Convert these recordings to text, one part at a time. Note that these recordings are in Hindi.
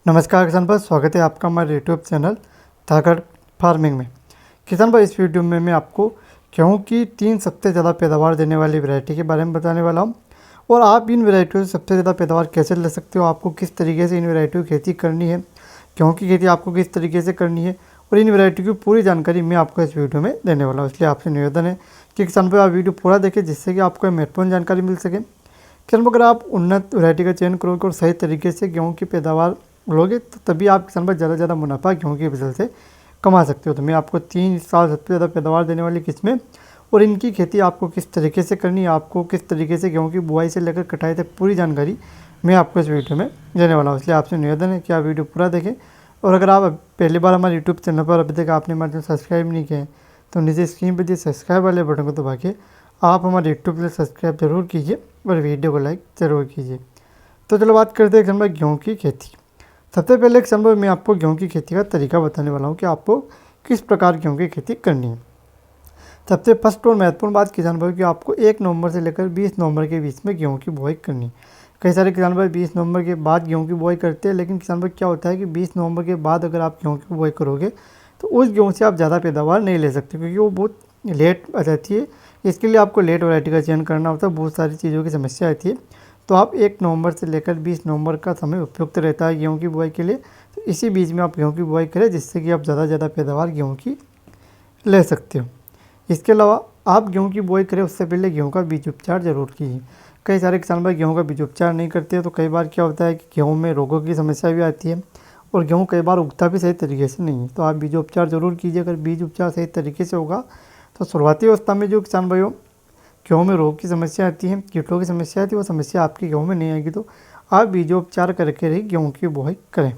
नमस्कार किसान भाई, स्वागत है आपका हमारे यूट्यूब चैनल धाकड़ फार्मिंग में। किसान भाई, इस वीडियो में मैं आपको गेहूं की 3 सबसे ज़्यादा पैदावार देने वाली वैरायटी के बारे में बताने वाला हूं और आप इन वैरायटियों से सबसे ज़्यादा पैदावार कैसे ले सकते हो, आपको किस तरीके से इन वैरायटियों की खेती करनी है, गेहूँ की खेती आपको किस तरीके से करनी है और इन वैरायटी की पूरी जानकारी मैं आपको इस वीडियो में देने वाला हूँ। इसलिए आपसे निवेदन है कि किसान भाई आप वीडियो पूरा देखें, जिससे कि आपको महत्वपूर्ण जानकारी मिल सके। किसान भाई, अगर आप उन्नत वैरायटी का चयन करोगे और सही तरीके से गेहूँ की पैदावार लोगे तो तभी आप किसान भाई ज़्यादा से ज़्यादा मुनाफा गेहूँ की फसल से कमा सकते हो। तो मैं आपको 3 साल सबसे ज़्यादा पैदावार देने वाली किस्में और इनकी खेती आपको किस तरीके से करनी है, आपको किस तरीके से गेहूँ की बुआई से लेकर कटाई तक पूरी जानकारी मैं आपको इस वीडियो में देने वाला हूँ। इसलिए आपसे निवेदन है कि आप वीडियो पूरा देखें और अगर आप पहली बार हमारे यूट्यूब चैनल पर अभी तक आपने हमारे चैनल सब्सक्राइब नहीं किया है तो नीचे स्क्रीन पर दिए सब्सक्राइब वाले बटन को दबा के आप हमारे यूट्यूब पर सब्सक्राइब जरूर कीजिए और वीडियो को लाइक ज़रूर कीजिए। तो चलो बात करते हैं किसान भाई गेहूँ की खेती। सबसे पहले किसान भाई मैं आपको गेहूँ की खेती का तरीका बताने वाला हूँ कि आपको किस प्रकार गेहूँ की खेती करनी है। सबसे फर्स्ट और महत्वपूर्ण बात किसान भाई कि आपको 1 नवंबर से लेकर 20 नवंबर के बीच में गेहूँ की बुआई करनी है। कई सारे किसान भाई 20 नवंबर के बाद गेहूँ की बुआई करते हैं, लेकिन किसान भाई क्या होता है कि 20 नवंबर के बाद अगर आप गेहूँ की बुआई करोगे तो उस गेहूँ से आप ज़्यादा पैदावार नहीं ले सकते, क्योंकि वो बहुत लेट आ जाती है। इसके लिए आपको लेट वैरायटी का चयन करना होता है, बहुत सारी चीज़ों की समस्या आती है। तो आप 1 नवंबर से लेकर 20 नवंबर का समय उपयुक्त रहता है गेहूँ की बुआई के लिए। तो इसी बीच में आप गेहूँ की बुआई करें, जिससे कि आप ज़्यादा से ज़्यादा पैदावार गेहूँ की ले सकते हो। इसके अलावा आप गेहूँ की बुआई करें उससे पहले गेहूँ का बीज उपचार जरूर कीजिए। कई सारे किसान भाई गेहूँ का बीज उपचार नहीं करते हैं, तो कई बार क्या होता है कि गेहूँ में रोगों की समस्या भी आती है और गेहूँ कई बार उगता भी सही तरीके से नहीं है। तो आप बीज उपचार जरूर कीजिए। अगर बीज उपचार सही तरीके से होगा तो शुरुआती अवस्था में जो किसान भाइयों गेहूँ में रोग की समस्या आती है, कीटों की समस्या आती है, वो समस्या आपके गेहूँ में नहीं आएगी। तो आप बीजोपचार करके ही गेहूँ की बुआई करें।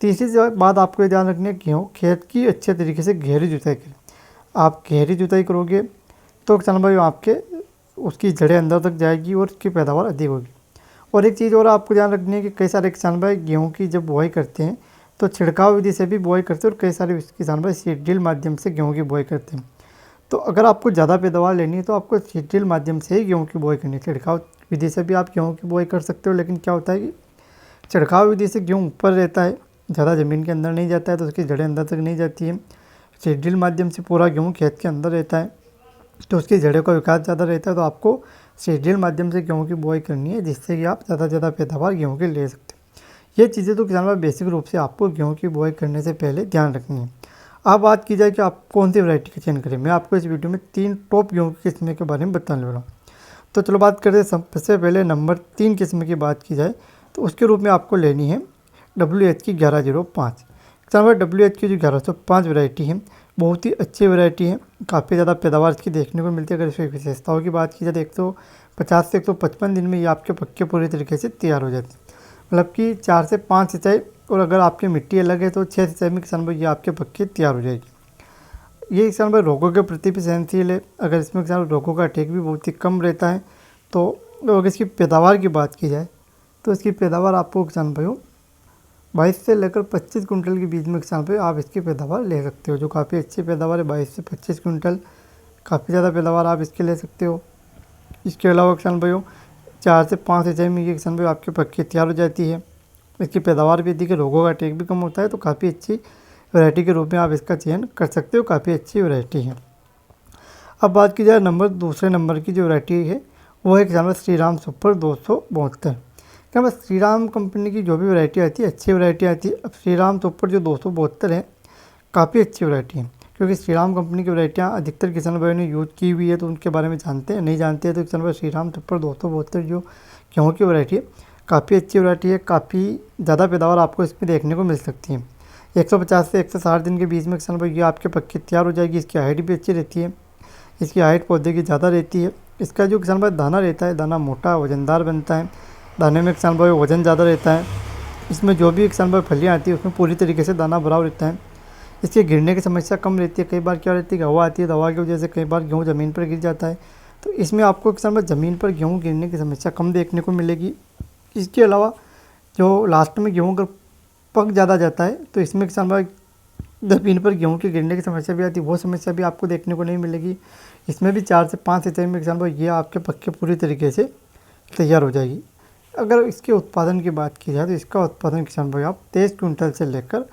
तीसरी बात आपको ध्यान रखनी है, गेहूँ खेत की अच्छे तरीके से गहरी जुताई करें। आप गहरी जुताई करोगे तो किसान भाई आपके उसकी जड़ें अंदर तक जाएगी और उसकी पैदावार अधिक होगी। और एक चीज़ और आपको ध्यान रखनी है कि कई सारे किसान भाई गेहूँ की जब बुआई करते हैं तो छिड़काव विधि से भी बुआई करते हैं और कई सारे किसान भाई सीड ड्रिल माध्यम से गेहूँ की बुआई करते हैं। तो अगर आपको ज़्यादा पैदावार लेनी है तो आपको सीड ड्रिल माध्यम से ही गेहूँ की बुआई करनी है। छिड़काव विधि से भी आप गेहूँ की बुआई कर सकते हो, लेकिन क्या होता है कि छिड़काव विधि से गेहूँ ऊपर रहता है, ज़्यादा ज़मीन के अंदर नहीं जाता है, तो उसकी जड़ें अंदर तक नहीं जाती है। सीड ड्रिल माध्यम से पूरा गेहूँ खेत के अंदर रहता है, तो उसकी जड़ों का विकास ज़्यादा रहता है। तो आपको सीड ड्रिल माध्यम से गेहूँ की बुआई करनी है, जिससे कि आप ज़्यादा से ज़्यादा पैदावार गेहूँ की ले सकते हैं। ये चीज़ें तो किसान भाई बेसिक रूप से आपको गेहूँ की बुआई करने से पहले ध्यान रखनी है। अब बात की जाए कि आप कौन सी वैरायटी का चयन करें, मैं आपको इस वीडियो में 3 टॉप गेहूँ की किस्में के बारे में बताने वाला हूँ। तो चलो बात करते हैं। सबसे पहले नंबर 3 किस्म की बात की जाए तो उसके रूप में आपको लेनी है WH की 1105। किसान भाई WH की जो 1105 वैरायटी है बहुत ही अच्छी वैरायटी है, काफ़ी ज़्यादा पैदावार इसकी देखने को मिलती है। अगर इसकी विशेषताओं की बात की जाए तो 150 से 155 दिन में ये आपके पक्के पूरी तरीके से तैयार हो जाते हैं, मतलब कि 4 से 5 सिंचाई, और अगर आपकी मिट्टी अलग है तो 6 सिंचाई में किसान भाई ये आपके पक्के तैयार हो जाएगी। ये किसान भाई रोगों के प्रति भी सहनशील है। अगर इसमें किसान रोगों का अटैक भी बहुत ही कम रहता है। तो अगर इसकी पैदावार की बात की जाए तो इसकी पैदावार आपको किसान भाइयों 22 से लेकर 25 कुंटल के बीच में किसान भाई आप इसकी पैदावार ले सकते हो, जो काफ़ी अच्छी पैदावार है। 22 से 25 कुंटल काफ़ी ज़्यादा पैदावार आप इसके ले सकते हो। इसके अलावा किसान भाइयों 4 से 5 सिंचाई में ये किसान भाई आपके पक्के तैयार हो जाती है। इसकी पैदावार भी अधिक है, रोगों का अटैक भी कम होता है। तो काफ़ी अच्छी वैरायटी के रूप में आप इसका चयन कर सकते हो, काफ़ी अच्छी वैरायटी है। अब बात की जाए दूसरे नंबर की जो वैरायटी है वो है किसान भाई श्रीराम सुपर 272। क्या बस श्रीराम कंपनी की जो भी वैरायटी आती है अच्छी वैरायटी आती है। अब श्रीराम सुपर जो 272 है काफ़ी अच्छी वैरायटी है, क्योंकि श्रीराम कंपनी की वैरायटियाँ अधिकतर किसान भाइयों ने यूज की हुई है, तो उनके बारे में जानते हैं। नहीं जानते हैं तो किसान भाई श्रीराम सुपर 272 जो गेहूँ की वैरायटी है काफ़ी अच्छी वैरायटी है, काफ़ी ज़्यादा पैदावार आपको इसमें देखने को मिल सकती है। 150 से 160 दिन के बीच में किसान भाई ये आपके पक्के तैयार हो जाएगी। इसकी हाइट भी अच्छी रहती है, इसकी हाइट पौधे की ज़्यादा रहती है। इसका जो किसान भाई दाना रहता है, दाना मोटा वजनदार बनता है, दाने में किसान भाई वजन ज़्यादा रहता है। इसमें जो भी किसान भाई फलियाँ आती है उसमें पूरी तरीके से दाना भरा रहता है। इसके गिरने की समस्या कम रहती है। कई बार क्या रहती है कि हवा आती है, तो हवा की वजह से कई बार गेहूँ ज़मीन पर गिर जाता है। तो इसमें आपको किसान भाई ज़मीन पर गेहूँ गिरने की समस्या कम देखने को मिलेगी। इसके अलावा जो लास्ट में गेहूँ अगर पक ज़्यादा जाता है तो इसमें किसान भाई ज़मीन पर गेहूँ के गिरने की समस्या भी आती है, वो समस्या भी आपको देखने को नहीं मिलेगी। इसमें भी 4 से 5 सिंचाई में किसान भाई ये आपके पक्के पूरी तरीके से तैयार हो जाएगी। अगर इसके उत्पादन की बात की जाए तो इसका उत्पादन किसान भाई आप 23 क्विंटल से लेकर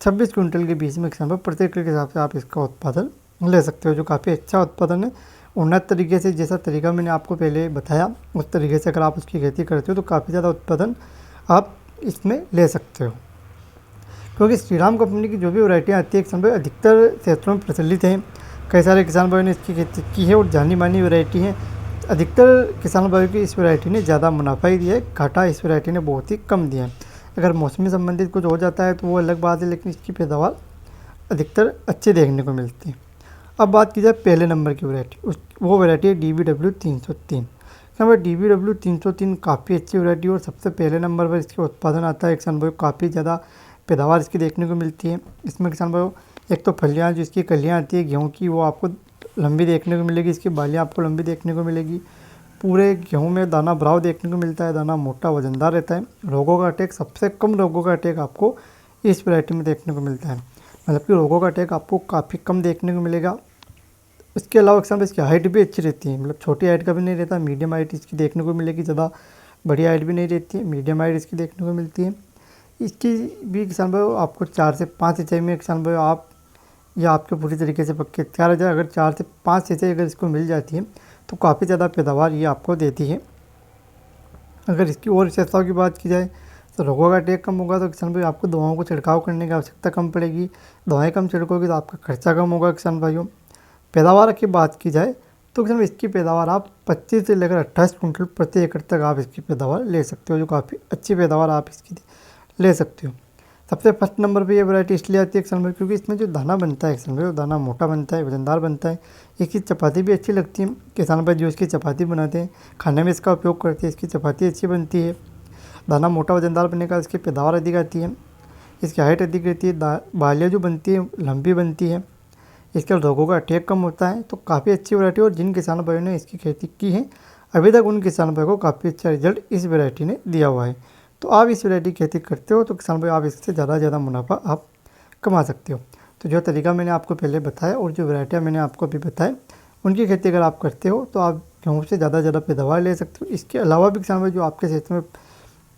26 क्विंटल के बीच में किसान भाई प्रति एकड़ के हिसाब से आप इसका उत्पादन ले सकते हो, जो काफ़ी अच्छा उत्पादन है। उन्नत तरीके से, जैसा तरीका मैंने आपको पहले बताया उस तरीके से अगर आप उसकी खेती करते हो तो काफ़ी ज़्यादा उत्पादन आप इसमें ले सकते हो। क्योंकि श्रीराम कंपनी की जो भी वैरायटियाँ आती है किसान भाई अधिकतर क्षेत्रों में प्रचलित हैं। कई सारे किसान भाइयों ने इसकी खेती की है और जानी मानी वैरायटी है। अधिकतर किसान भाइयों की इस वैरायटी ने ज़्यादा मुनाफा ही दिया है, घाटा इस वैरायटी ने बहुत ही कम दिया है। अगर मौसमी संबंधित कुछ हो जाता है तो वो अलग बात है, लेकिन इसकी पैदावार अधिकतर अच्छी देखने को मिलती है। अब बात की जाए पहले नंबर की वैरायटी, वो वैरायटी है DBW 303। नंबर DBW 303 काफ़ी अच्छी वैरायटी और सबसे पहले नंबर पर इसके उत्पादन आता है। किसान भाइयों काफ़ी ज़्यादा पैदावार इसकी देखने को मिलती है। इसमें किसान भाइयों एक तो फलियाँ जो इसकी कलियाँ आती है गेहूँ की वो आपको लंबी देखने को मिलेगी, इसकी बालियाँ आपको लंबी देखने को मिलेगी। पूरे गेहूँ में दाना ब्राव देखने को मिलता है, दाना मोटा वजनदार रहता है। रोगों का अटैक, सबसे कम रोगों का अटैक आपको इस वैरायटी में देखने को मिलता है, मतलब कि रोगों का अटैक आपको काफ़ी कम देखने को मिलेगा। इसके अलावा किसान इसकी हाइट भी अच्छी रहती है, मतलब छोटी हाइट का भी नहीं रहता, मीडियम हाइट इसकी देखने को मिलेगी, ज़्यादा बड़ी हाइट भी नहीं रहती है, मीडियम हाइट इसकी देखने को मिलती है। इसकी भी किसान भाई आपको 4 से 5 सिंचाई में किसान भाई आप या आपके पूरी तरीके से पक्के तैयार हो जाए। अगर 4 से 5 सिंचाई अगर इसको मिल जाती है तो काफ़ी ज़्यादा पैदावार ये आपको देती है। अगर इसकी और विशेषताओं की बात की जाए तो रोगों का अटैक कम होगा तो किसान भाई आपको दवाओं को छिड़काव करने की आवश्यकता कम पड़ेगी। दवाएँ कम छिड़कोगे तो आपका खर्चा कम होगा किसान भाइयों। पैदावार की बात की जाए तो किसान इसकी पैदावार आप 25 से लेकर 28 कुंटल प्रति एकड़ तक आप इसकी पैदावार ले सकते हो, जो काफ़ी अच्छी पैदावार आप इसकी ले सकते हो। सबसे फर्स्ट नंबर पे ये वैरायटी इसलिए आती है किसान भाई क्योंकि इसमें जो दाना बनता है किसान भाई वो दाना मोटा बनता है, वजनदार बनता है। इसकी चपाती भी अच्छी लगती है, किसान भाई जो इसकी चपाती बनाते हैं खाने में इसका उपयोग करते हैं, इसकी चपाती अच्छी बनती है। दाना मोटा वजनदार बनने का इसकी पैदावार अधिक आती है, इसकी हाइट अधिक रहती है, बालियाँ जो बनती है लंबी बनती है, इसके रोगों का अटैक कम होता है। तो काफ़ी अच्छी वैरायटी और जिन किसान भाइयों ने इसकी खेती की है अभी तक उन किसान भाइयों को काफ़ी अच्छा रिजल्ट इस वैरायटी ने दिया हुआ है। तो आप इस वैरायटी की खेती करते हो तो किसान भाई आप इससे ज़्यादा से ज़्यादा मुनाफा आप कमा सकते हो। तो जो तरीका मैंने आपको पहले बताया और जो वैरायटियाँ मैंने आपको अभी बताए उनकी खेती अगर आप करते हो तो आप गेहूँ से ज़्यादा पैदावार ले सकते हो। इसके अलावा भी किसान भाई जो आपके क्षेत्र में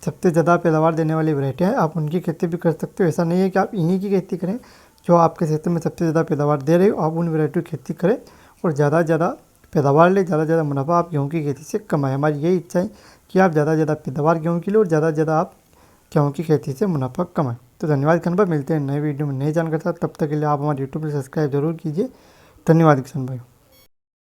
सबसे ज़्यादा पैदावार देने वाली वैरायटियाँ हैं आप उनकी खेती भी कर सकते हो। ऐसा नहीं है कि आप इन्हीं की खेती करें, जो आपके क्षेत्र में सबसे ज़्यादा पैदावार दे रहे हो आप उन वैरायटी की खेती करें और ज़्यादा से ज़्यादा पैदावार ले, ज़्यादा से ज़्यादा मुनाफा आप गेहूँ की खेती से कमाएं। हमारी यही इच्छा है कि आप ज़्यादा से ज़्यादा पैदावार गेहूँ की लो और ज़्यादा से ज़्यादा आप गेहूँ की खेती से मुनाफा कमाएं। तो धन्यवाद किसान भाई, मिलते हैं नए वीडियो में नए जानकारी के साथ। तब तक के लिए आप हमारे यूट्यूब पर सब्सक्राइब जरूर कीजिए। धन्यवाद किसान भाई।